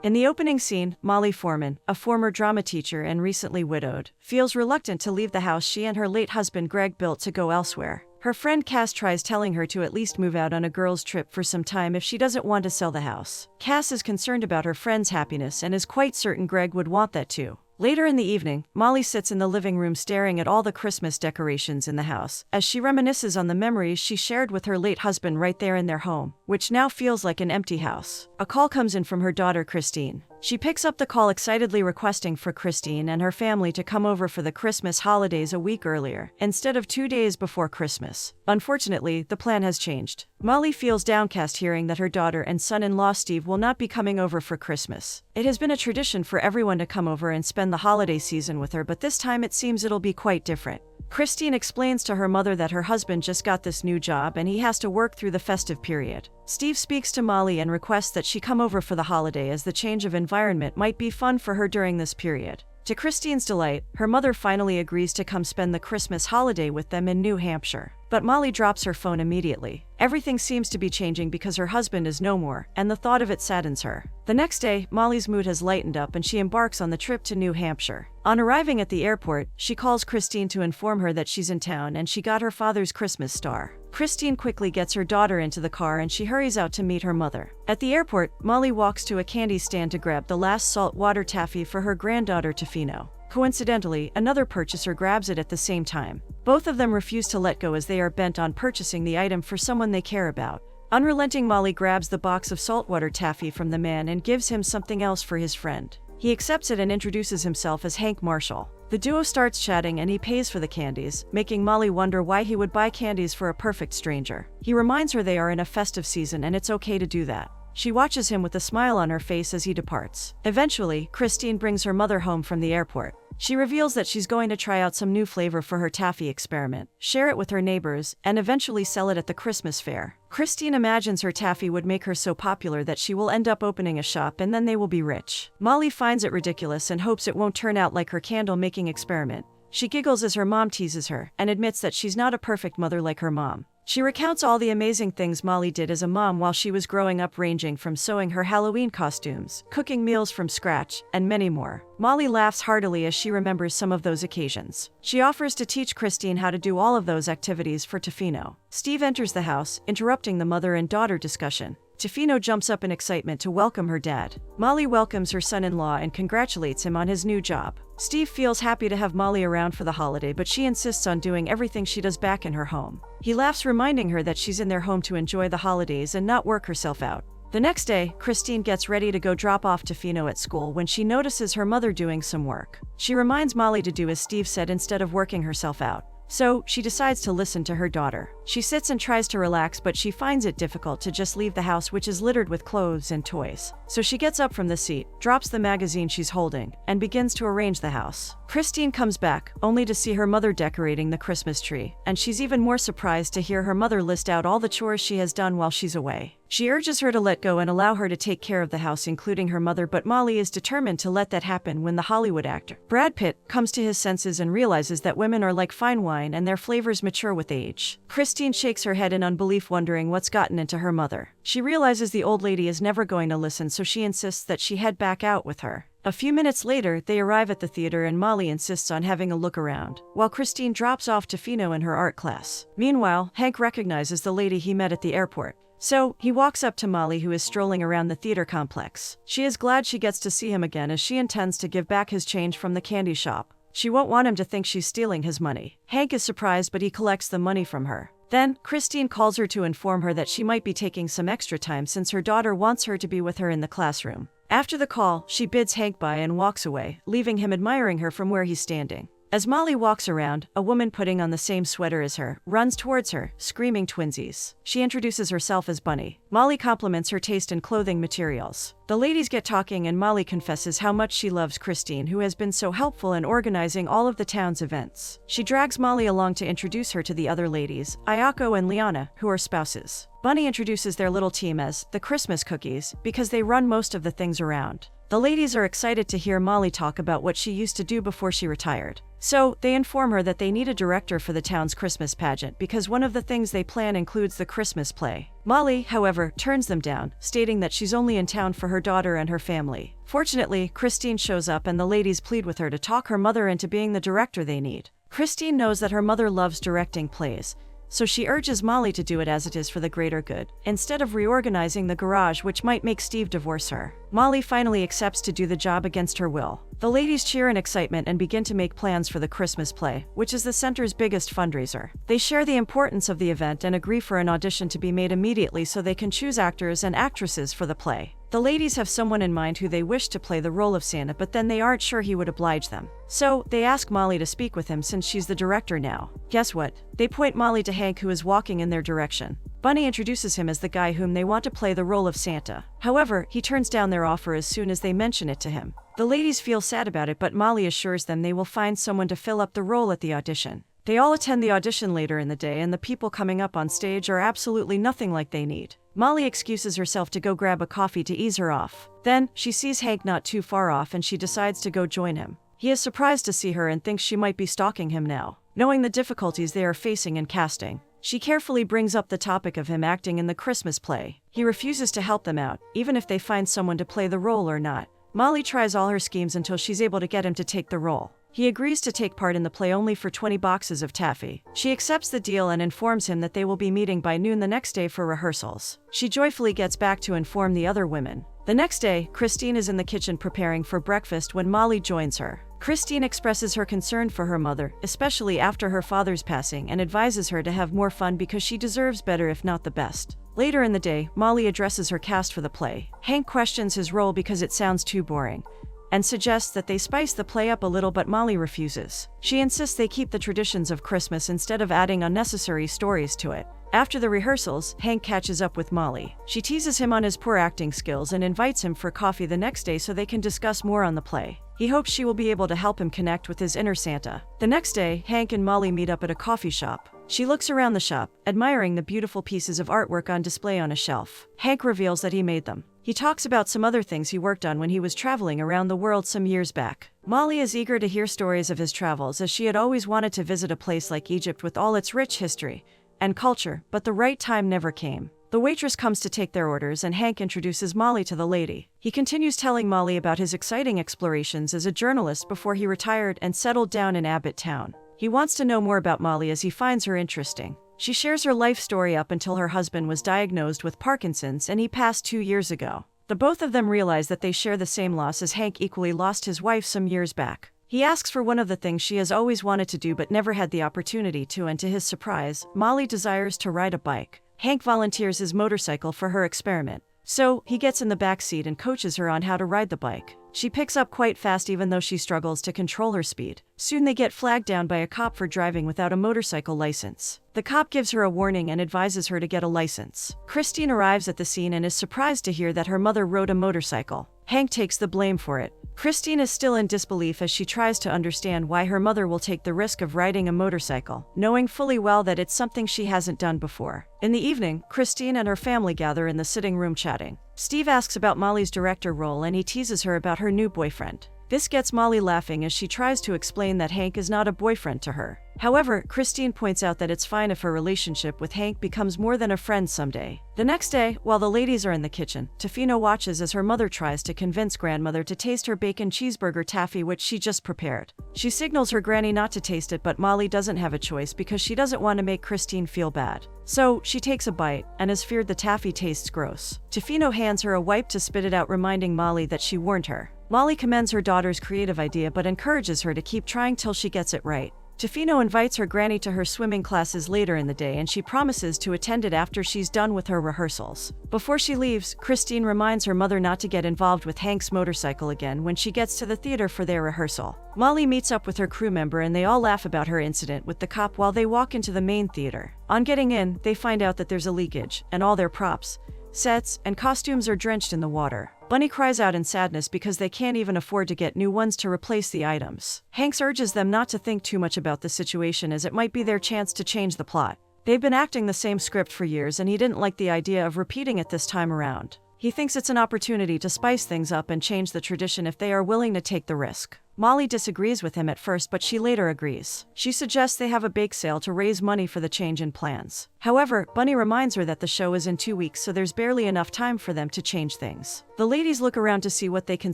In the opening scene, Molly Foreman, a former drama teacher and recently widowed, feels reluctant to leave the house she and her late husband Greg built to go elsewhere. Her friend Cass tries telling her to at least move out on a girls' trip for some time if she doesn't want to sell the house. Cass is concerned about her friend's happiness and is quite certain Greg would want that too. Later in the evening, Molly sits in the living room staring at all the Christmas decorations in the house, as she reminisces on the memories she shared with her late husband right there in their home, which now feels like an empty house. A call comes in from her daughter Christine. She picks up the call excitedly requesting for Christine and her family to come over for the Christmas holidays a week earlier, instead of 2 days before Christmas. Unfortunately, the plan has changed. Molly feels downcast hearing that her daughter and son-in-law Steve will not be coming over for Christmas. It has been a tradition for everyone to come over and spend the holiday season with her, but this time it seems it'll be quite different. Christine explains to her mother that her husband just got this new job and he has to work through the festive period. Steve speaks to Molly and requests that she come over for the holiday as the change of environment might be fun for her during this period. To Christine's delight, her mother finally agrees to come spend the Christmas holiday with them in New Hampshire. But Molly drops her phone immediately. Everything seems to be changing because her husband is no more, and the thought of it saddens her. The next day, Molly's mood has lightened up and she embarks on the trip to New Hampshire. On arriving at the airport, she calls Christine to inform her that she's in town and she got her father's Christmas star. Christine quickly gets her daughter into the car and she hurries out to meet her mother. At the airport, Molly walks to a candy stand to grab the last saltwater taffy for her granddaughter Tofino. Coincidentally, another purchaser grabs it at the same time. Both of them refuse to let go as they are bent on purchasing the item for someone they care about. Unrelenting, Molly grabs the box of saltwater taffy from the man and gives him something else for his friend. He accepts it and introduces himself as Hank Marshall. The duo starts chatting and he pays for the candies, making Molly wonder why he would buy candies for a perfect stranger. He reminds her they are in a festive season and it's okay to do that. She watches him with a smile on her face as he departs. Eventually, Christine brings her mother home from the airport. She reveals that she's going to try out some new flavor for her taffy experiment, share it with her neighbors, and eventually sell it at the Christmas fair. Christine imagines her taffy would make her so popular that she will end up opening a shop and then they will be rich. Molly finds it ridiculous and hopes it won't turn out like her candle-making experiment. She giggles as her mom teases her and admits that she's not a perfect mother like her mom. She recounts all the amazing things Molly did as a mom while she was growing up, ranging from sewing her Halloween costumes, cooking meals from scratch, and many more. Molly laughs heartily as she remembers some of those occasions. She offers to teach Christine how to do all of those activities for Tofino. Steve enters the house, interrupting the mother and daughter discussion. Tofino jumps up in excitement to welcome her dad. Molly welcomes her son-in-law and congratulates him on his new job. Steve feels happy to have Molly around for the holiday, but she insists on doing everything she does back in her home. He laughs, reminding her that she's in their home to enjoy the holidays and not work herself out. The next day, Christine gets ready to go drop off Tofino at school when she notices her mother doing some work. She reminds Molly to do as Steve said instead of working herself out. So, she decides to listen to her daughter. She sits and tries to relax, but she finds it difficult to just leave the house, which is littered with clothes and toys. So she gets up from the seat, drops the magazine she's holding, and begins to arrange the house. Christine comes back, only to see her mother decorating the Christmas tree, and she's even more surprised to hear her mother list out all the chores she has done while she's away. She urges her to let go and allow her to take care of the house, including her mother, but Molly is determined to let that happen when the Hollywood actor Brad Pitt comes to his senses and realizes that women are like fine wine and their flavors mature with age. Christine shakes her head in unbelief, wondering what's gotten into her mother. She realizes the old lady is never going to listen, so she insists that she head back out with her. A few minutes later, they arrive at the theater and Molly insists on having a look around, while Christine drops off Tofino in her art class. Meanwhile, Hank recognizes the lady he met at the airport. So, he walks up to Molly, who is strolling around the theater complex. She is glad she gets to see him again, as she intends to give back his change from the candy shop. She won't want him to think she's stealing his money. Hank is surprised, but he collects the money from her. Then, Christine calls her to inform her that she might be taking some extra time since her daughter wants her to be with her in the classroom. After the call, she bids Hank bye and walks away, leaving him admiring her from where he's standing. As Molly walks around, a woman putting on the same sweater as her runs towards her, screaming twinsies. She introduces herself as Bunny. Molly compliments her taste in clothing materials. The ladies get talking and Molly confesses how much she loves Christine, who has been so helpful in organizing all of the town's events. She drags Molly along to introduce her to the other ladies, Ayako and Liana, who are spouses. Bunny introduces their little team as the Christmas Cookies because they run most of the things around. The ladies are excited to hear Molly talk about what she used to do before she retired. So, they inform her that they need a director for the town's Christmas pageant because one of the things they plan includes the Christmas play. Molly, however, turns them down, stating that she's only in town for her daughter and her family. Fortunately, Christine shows up and the ladies plead with her to talk her mother into being the director they need. Christine knows that her mother loves directing plays, so she urges Molly to do it as it is for the greater good, instead of reorganizing the garage which might make Steve divorce her. Molly finally accepts to do the job against her will. The ladies cheer in excitement and begin to make plans for the Christmas play, which is the center's biggest fundraiser. They share the importance of the event and agree for an audition to be made immediately so they can choose actors and actresses for the play. The ladies have someone in mind who they wish to play the role of Santa, but then they aren't sure he would oblige them. So, they ask Molly to speak with him since she's the director now. Guess what? They point Molly to Hank, who is walking in their direction. Bunny introduces him as the guy whom they want to play the role of Santa. However, he turns down their offer as soon as they mention it to him. The ladies feel sad about it, but Molly assures them they will find someone to fill up the role at the audition. They all attend the audition later in the day, and the people coming up on stage are absolutely nothing like they need. Molly excuses herself to go grab a coffee to ease her off. Then, she sees Hank not too far off and she decides to go join him. He is surprised to see her and thinks she might be stalking him now. Knowing the difficulties they are facing in casting, she carefully brings up the topic of him acting in the Christmas play. He refuses to help them out, even if they find someone to play the role or not. Molly tries all her schemes until she's able to get him to take the role. He agrees to take part in the play only for 20 boxes of taffy. She accepts the deal and informs him that they will be meeting by noon the next day for rehearsals. She joyfully gets back to inform the other women. The next day, Christine is in the kitchen preparing for breakfast when Molly joins her. Christine expresses her concern for her mother, especially after her father's passing, and advises her to have more fun because she deserves better if not the best. Later in the day, Molly addresses her cast for the play. Hank questions his role because it sounds too boring, and suggests that they spice the play up a little, but Molly refuses. She insists they keep the traditions of Christmas instead of adding unnecessary stories to it. After the rehearsals, Hank catches up with Molly. She teases him on his poor acting skills and invites him for coffee the next day so they can discuss more on the play. He hopes she will be able to help him connect with his inner Santa. The next day, Hank and Molly meet up at a coffee shop. She looks around the shop, admiring the beautiful pieces of artwork on display on a shelf. Hank reveals that he made them. He talks about some other things he worked on when he was traveling around the world some years back. Molly is eager to hear stories of his travels, as she had always wanted to visit a place like Egypt with all its rich history and culture, but the right time never came. The waitress comes to take their orders and Hank introduces Molly to the lady. He continues telling Molly about his exciting explorations as a journalist before he retired and settled down in Abbott Town. He wants to know more about Molly as he finds her interesting. She shares her life story up until her husband was diagnosed with Parkinson's and he passed 2 years ago. The both of them realize that they share the same loss, as Hank equally lost his wife some years back. He asks for one of the things she has always wanted to do but never had the opportunity to, and to his surprise, Molly desires to ride a bike. Hank volunteers his motorcycle for her experiment, so he gets in the back seat and coaches her on how to ride the bike. She picks up quite fast even though she struggles to control her speed. Soon they get flagged down by a cop for driving without a motorcycle license. The cop gives her a warning and advises her to get a license. Christine arrives at the scene and is surprised to hear that her mother rode a motorcycle. Hank takes the blame for it. Christine is still in disbelief as she tries to understand why her mother will take the risk of riding a motorcycle, knowing fully well that it's something she hasn't done before. In the evening, Christine and her family gather in the sitting room chatting. Steve asks about Molly's director role and he teases her about her new boyfriend. This gets Molly laughing as she tries to explain that Hank is not a boyfriend to her. However, Christine points out that it's fine if her relationship with Hank becomes more than a friend someday. The next day, while the ladies are in the kitchen, Tofino watches as her mother tries to convince grandmother to taste her bacon cheeseburger taffy which she just prepared. She signals her granny not to taste it, but Molly doesn't have a choice because she doesn't want to make Christine feel bad. So, she takes a bite, and is feared the taffy tastes gross. Tofino hands her a wipe to spit it out, reminding Molly that she warned her. Molly commends her daughter's creative idea but encourages her to keep trying till she gets it right. Tofino invites her granny to her swimming classes later in the day and she promises to attend it after she's done with her rehearsals. Before she leaves, Christine reminds her mother not to get involved with Hank's motorcycle again when she gets to the theater for their rehearsal. Molly meets up with her crew member and they all laugh about her incident with the cop while they walk into the main theater. On getting in, they find out that there's a leakage, and all their props, sets, and costumes are drenched in the water. Bunny cries out in sadness because they can't even afford to get new ones to replace the items. Hanks urges them not to think too much about the situation as it might be their chance to change the plot. They've been acting the same script for years and he didn't like the idea of repeating it this time around. He thinks it's an opportunity to spice things up and change the tradition if they are willing to take the risk. Molly disagrees with him at first, but she later agrees. She suggests they have a bake sale to raise money for the change in plans. However, Bunny reminds her that the show is in 2 weeks, so there's barely enough time for them to change things. The ladies look around to see what they can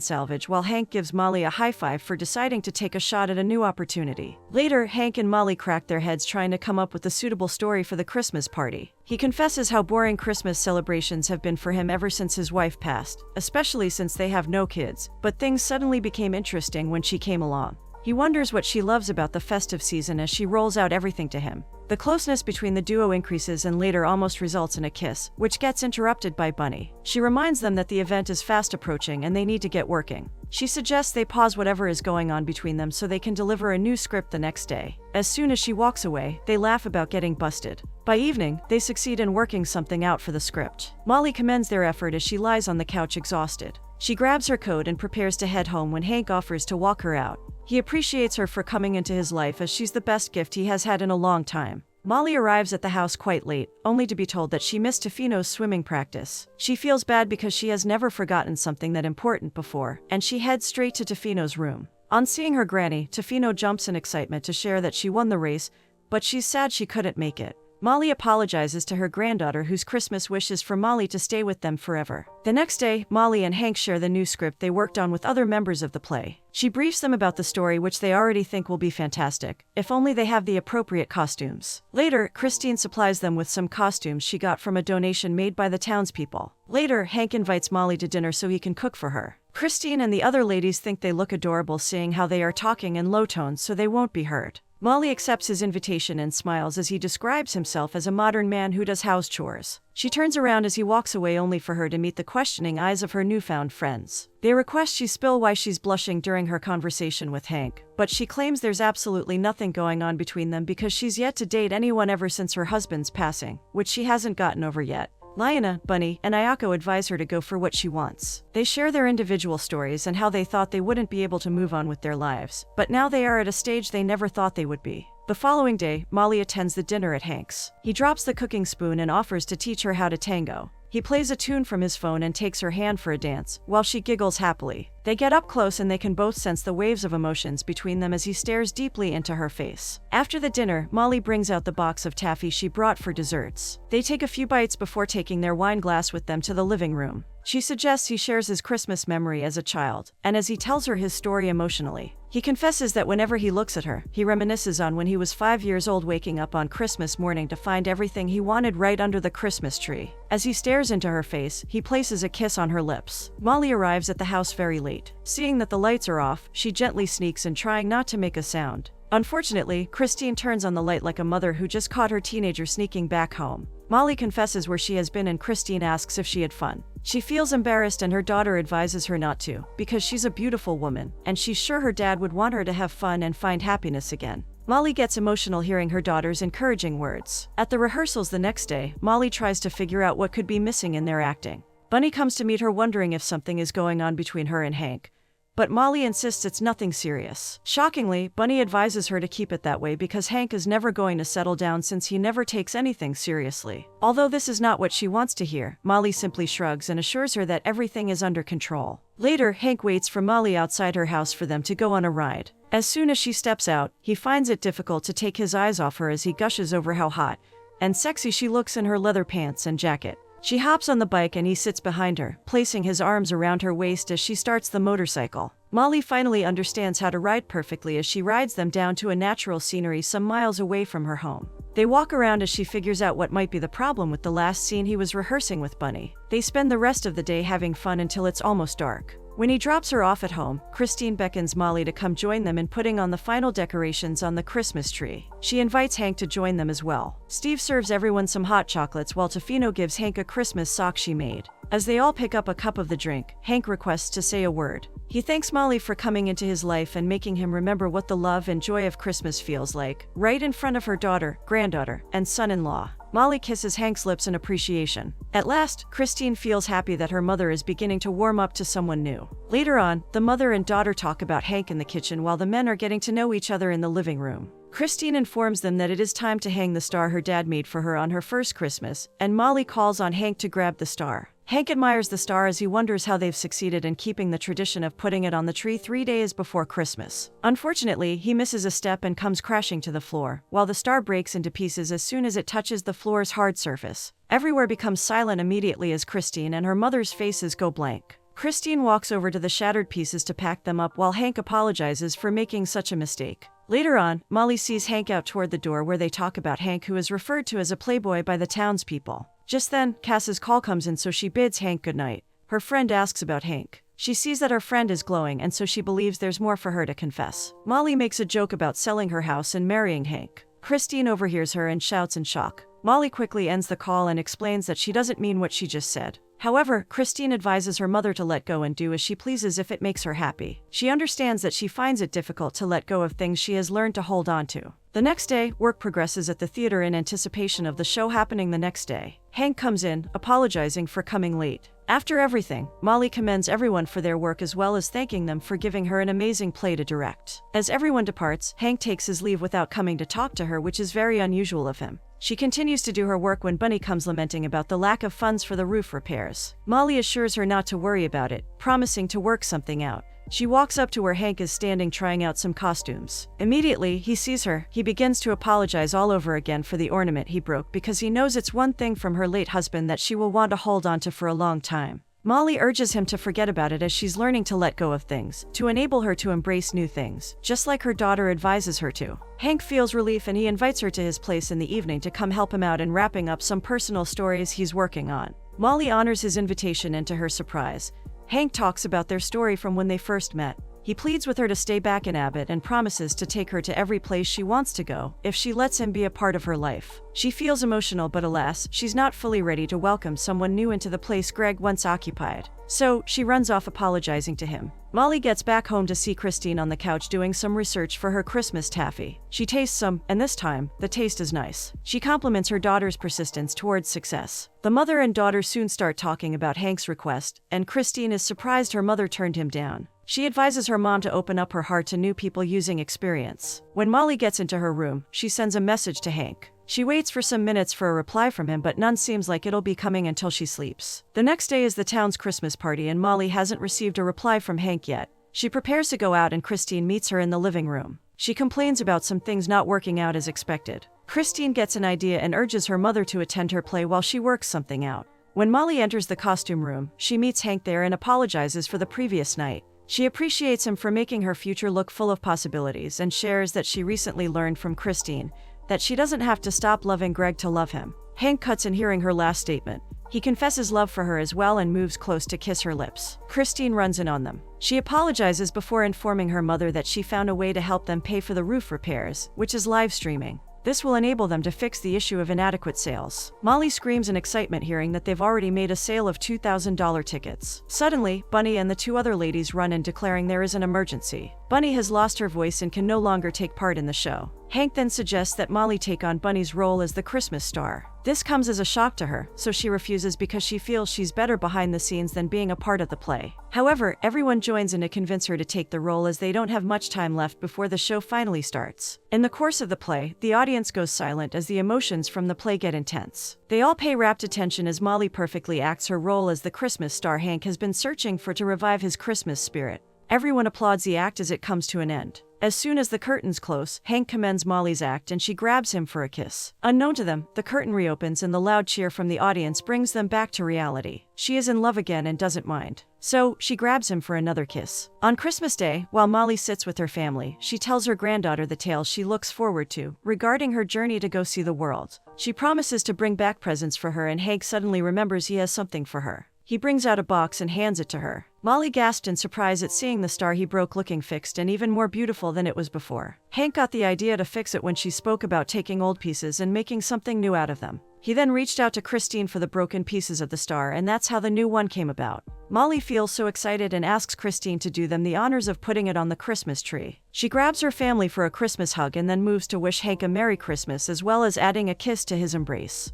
salvage, while Hank gives Molly a high five for deciding to take a shot at a new opportunity. Later, Hank and Molly crack their heads trying to come up with a suitable story for the Christmas party. He confesses how boring Christmas celebrations have been for him ever since his wife passed, especially since they have no kids, but things suddenly became interesting when she came along. He wonders what she loves about the festive season as she rolls out everything to him. The closeness between the duo increases and later almost results in a kiss, which gets interrupted by Bunny. She reminds them that the event is fast approaching and they need to get working. She suggests they pause whatever is going on between them so they can deliver a new script the next day. As soon as she walks away, they laugh about getting busted. By evening, they succeed in working something out for the script. Molly commends their effort as she lies on the couch exhausted. She grabs her coat and prepares to head home when Hank offers to walk her out. He appreciates her for coming into his life as she's the best gift he has had in a long time. Molly arrives at the house quite late, only to be told that she missed Tofino's swimming practice. She feels bad because she has never forgotten something that important before, and she heads straight to Tofino's room. On seeing her granny, Tofino jumps in excitement to share that she won the race, but she's sad she couldn't make it. Molly apologizes to her granddaughter, whose Christmas wish is for Molly to stay with them forever. The next day, Molly and Hank share the new script they worked on with other members of the play. She briefs them about the story, which they already think will be fantastic, if only they have the appropriate costumes. Later, Christine supplies them with some costumes she got from a donation made by the townspeople. Later, Hank invites Molly to dinner so he can cook for her. Christine and the other ladies think they look adorable, seeing how they are talking in low tones so they won't be heard. Molly accepts his invitation and smiles as he describes himself as a modern man who does house chores. She turns around as he walks away, only for her to meet the questioning eyes of her newfound friends. They request she spill why she's blushing during her conversation with Hank, but she claims there's absolutely nothing going on between them because she's yet to date anyone ever since her husband's passing, which she hasn't gotten over yet. Liana, Bunny, and Ayako advise her to go for what she wants. They share their individual stories and how they thought they wouldn't be able to move on with their lives, but now they are at a stage they never thought they would be. The following day, Molly attends the dinner at Hank's. He drops the cooking spoon and offers to teach her how to tango. He plays a tune from his phone and takes her hand for a dance, while she giggles happily. They get up close and they can both sense the waves of emotions between them as he stares deeply into her face. After the dinner, Molly brings out the box of taffy she brought for desserts. They take a few bites before taking their wine glass with them to the living room. She suggests he shares his Christmas memory as a child, and as he tells her his story emotionally, he confesses that whenever he looks at her, he reminisces on when he was 5 years old, waking up on Christmas morning to find everything he wanted right under the Christmas tree. As he stares into her face, he places a kiss on her lips. Molly arrives at the house very late. Seeing that the lights are off, she gently sneaks in, trying not to make a sound. Unfortunately, Christine turns on the light like a mother who just caught her teenager sneaking back home. Molly confesses where she has been and Christine asks if she had fun. She feels embarrassed and her daughter advises her not to, because she's a beautiful woman, and she's sure her dad would want her to have fun and find happiness again. Molly gets emotional hearing her daughter's encouraging words. At the rehearsals the next day, Molly tries to figure out what could be missing in their acting. Bunny comes to meet her, wondering if something is going on between her and Hank, but Molly insists it's nothing serious. Shockingly, Bunny advises her to keep it that way because Hank is never going to settle down since he never takes anything seriously. Although this is not what she wants to hear, Molly simply shrugs and assures her that everything is under control. Later, Hank waits for Molly outside her house for them to go on a ride. As soon as she steps out, he finds it difficult to take his eyes off her as he gushes over how hot and sexy she looks in her leather pants and jacket. She hops on the bike and he sits behind her, placing his arms around her waist as she starts the motorcycle. Molly finally understands how to ride perfectly as she rides them down to a natural scenery some miles away from her home. They walk around as she figures out what might be the problem with the last scene he was rehearsing with Bunny. They spend the rest of the day having fun until it's almost dark. When he drops her off at home, Christine beckons Molly to come join them in putting on the final decorations on the Christmas tree. She invites Hank to join them as well. Steve serves everyone some hot chocolates while Tofino gives Hank a Christmas sock she made. As they all pick up a cup of the drink, Hank requests to say a word. He thanks Molly for coming into his life and making him remember what the love and joy of Christmas feels like, right in front of her daughter, granddaughter, and son-in-law. Molly kisses Hank's lips in appreciation. At last, Christine feels happy that her mother is beginning to warm up to someone new. Later on, the mother and daughter talk about Hank in the kitchen while the men are getting to know each other in the living room. Christine informs them that it is time to hang the star her dad made for her on her first Christmas, and Molly calls on Hank to grab the star. Hank admires the star as he wonders how they've succeeded in keeping the tradition of putting it on the tree 3 days before Christmas. Unfortunately, he misses a step and comes crashing to the floor, while the star breaks into pieces as soon as it touches the floor's hard surface. Everywhere becomes silent immediately as Christine and her mother's faces go blank. Christine walks over to the shattered pieces to pack them up while Hank apologizes for making such a mistake. Later on, Molly sees Hank out toward the door where they talk about Hank, who is referred to as a playboy by the townspeople. Just then, Cass's call comes in, so she bids Hank goodnight. Her friend asks about Hank. She sees that her friend is glowing, and so she believes there's more for her to confess. Molly makes a joke about selling her house and marrying Hank. Christine overhears her and shouts in shock. Molly quickly ends the call and explains that she doesn't mean what she just said. However, Christine advises her mother to let go and do as she pleases if it makes her happy. She understands that she finds it difficult to let go of things she has learned to hold on to. The next day, work progresses at the theater in anticipation of the show happening the next day. Hank comes in, apologizing for coming late. After everything, Molly commends everyone for their work as well as thanking them for giving her an amazing play to direct. As everyone departs, Hank takes his leave without coming to talk to her, which is very unusual of him. She continues to do her work when Bunny comes lamenting about the lack of funds for the roof repairs. Molly assures her not to worry about it, promising to work something out. She walks up to where Hank is standing trying out some costumes. Immediately, he sees her. He begins to apologize all over again for the ornament he broke because he knows it's one thing from her late husband that she will want to hold on to for a long time. Molly urges him to forget about it as she's learning to let go of things, to enable her to embrace new things, just like her daughter advises her to. Hank feels relief and he invites her to his place in the evening to come help him out in wrapping up some personal stories he's working on. Molly honors his invitation, and to her surprise, Hank talks about their story from when they first met. He pleads with her to stay back in Abbott and promises to take her to every place she wants to go if she lets him be a part of her life. She feels emotional, but alas, she's not fully ready to welcome someone new into the place Greg once occupied. So, she runs off apologizing to him. Molly gets back home to see Christine on the couch doing some research for her Christmas taffy. She tastes some, and this time, the taste is nice. She compliments her daughter's persistence towards success. The mother and daughter soon start talking about Hank's request, and Christine is surprised her mother turned him down. She advises her mom to open up her heart to new people using experience. When Molly gets into her room, she sends a message to Hank. She waits for some minutes for a reply from him, but none seems like it'll be coming until she sleeps. The next day is the town's Christmas party, and Molly hasn't received a reply from Hank yet. She prepares to go out, and Christine meets her in the living room. She complains about some things not working out as expected. Christine gets an idea and urges her mother to attend her play while she works something out. When Molly enters the costume room, she meets Hank there and apologizes for the previous night. She appreciates him for making her future look full of possibilities and shares that she recently learned from Christine that she doesn't have to stop loving Greg to love him. Hank cuts in hearing her last statement. He confesses love for her as well and moves close to kiss her lips. Christine runs in on them. She apologizes before informing her mother that she found a way to help them pay for the roof repairs, which is live streaming. This will enable them to fix the issue of inadequate sales. Molly screams in excitement hearing that they've already made a sale of $2,000 tickets. Suddenly, Bunny and the two other ladies run in declaring there is an emergency. Bunny has lost her voice and can no longer take part in the show. Hank then suggests that Molly take on Bunny's role as the Christmas star. This comes as a shock to her, so she refuses because she feels she's better behind the scenes than being a part of the play. However, everyone joins in to convince her to take the role as they don't have much time left before the show finally starts. In the course of the play, the audience goes silent as the emotions from the play get intense. They all pay rapt attention as Molly perfectly acts her role as the Christmas star Hank has been searching for to revive his Christmas spirit. Everyone applauds the act as it comes to an end. As soon as the curtains close, Hank commends Molly's act and she grabs him for a kiss. Unknown to them, the curtain reopens and the loud cheer from the audience brings them back to reality. She is in love again and doesn't mind. So, she grabs him for another kiss. On Christmas Day, while Molly sits with her family, she tells her granddaughter the tale she looks forward to regarding her journey to go see the world. She promises to bring back presents for her, and Hank suddenly remembers he has something for her. He brings out a box and hands it to her. Molly gasped in surprise at seeing the star he broke looking fixed and even more beautiful than it was before. Hank got the idea to fix it when she spoke about taking old pieces and making something new out of them. He then reached out to Christine for the broken pieces of the star, and that's how the new one came about. Molly feels so excited and asks Christine to do them the honors of putting it on the Christmas tree. She grabs her family for a Christmas hug and then moves to wish Hank a Merry Christmas as well as adding a kiss to his embrace.